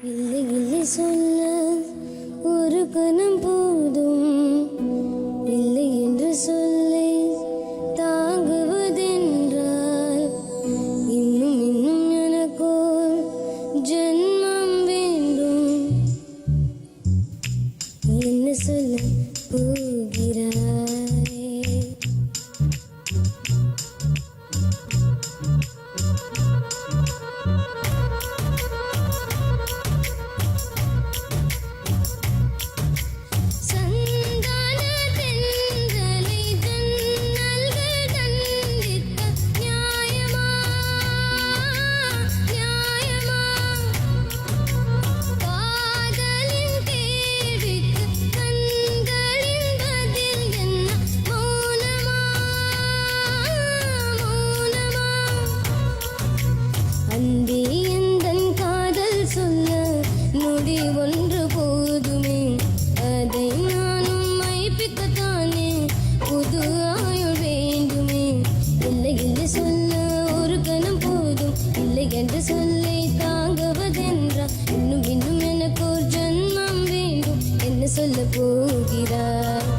இல்லை இல்லை சொல்ல ஒரு கணம் போதும், இல்லை என்று சொல்லை தாங்குவதென்றால் இன்னும் இன்னும் எனக்கோர் ஜென்மம் வேண்டும். என்ன சொல்ல போகிறாய்? அன்பே எந்தன் காதல் சொல்ல நொடி ஒன்று போதுமே, அதை நானும் மைப்பிக்கத்தானே புது ஆயுள் வேண்டுமே. இல்லை இல்லை சொல்ல ஒரு கணம் போதும், இல்லை என்று சொல்லை தாங்குவதென்றால் இன்னும் இன்னும் எனக்கு ஒரு ஜன்மம் வேண்டும். என்ன சொல்ல போகிறாய்?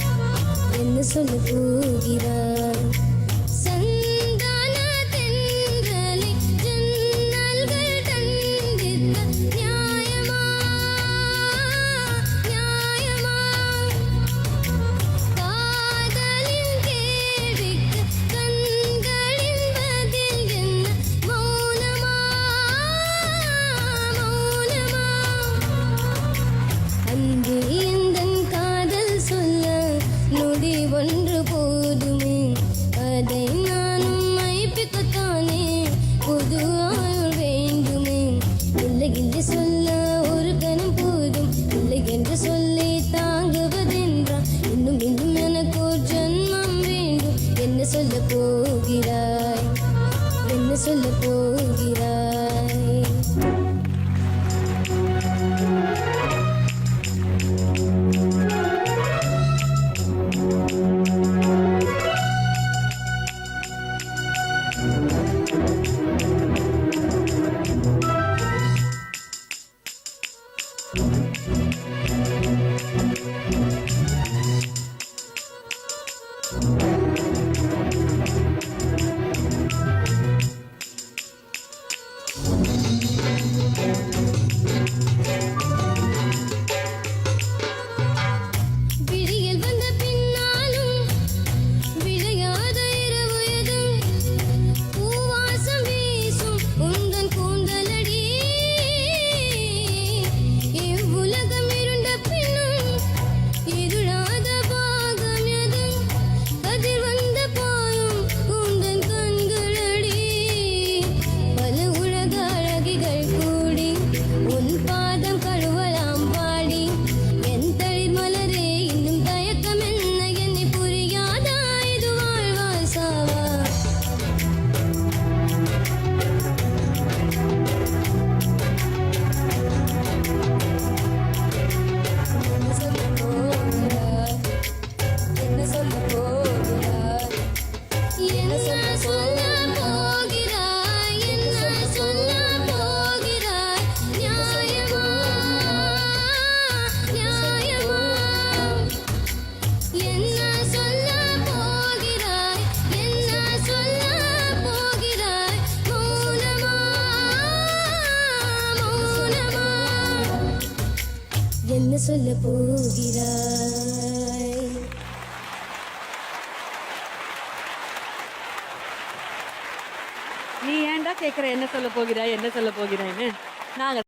என்ன சொல்ல போகிறாய்? நொடி ஒன்று போதுமே, அதை நானும் மைப்பிக்கத்தானே புது ஆயுள் வேண்டுமே. இல்லை இல்லை சொல்ல ஒரு கணம் போதும், இல்லை என்று சொல்லி தாங்குவதென்றால் இன்னும் இன்னும் எனக்கு ஒரு ஜன்மம் வேண்டும். என்ன சொல்ல போகிறாய்? என்ன சொல்ல போகிறாய்? என்ன சொல்ல போகிறாய்? நீ ஏன்டா கேக்குற என்ன சொல்ல போகிறாய் என்ன சொல்ல போகிறாய்ன்னு? நாங்க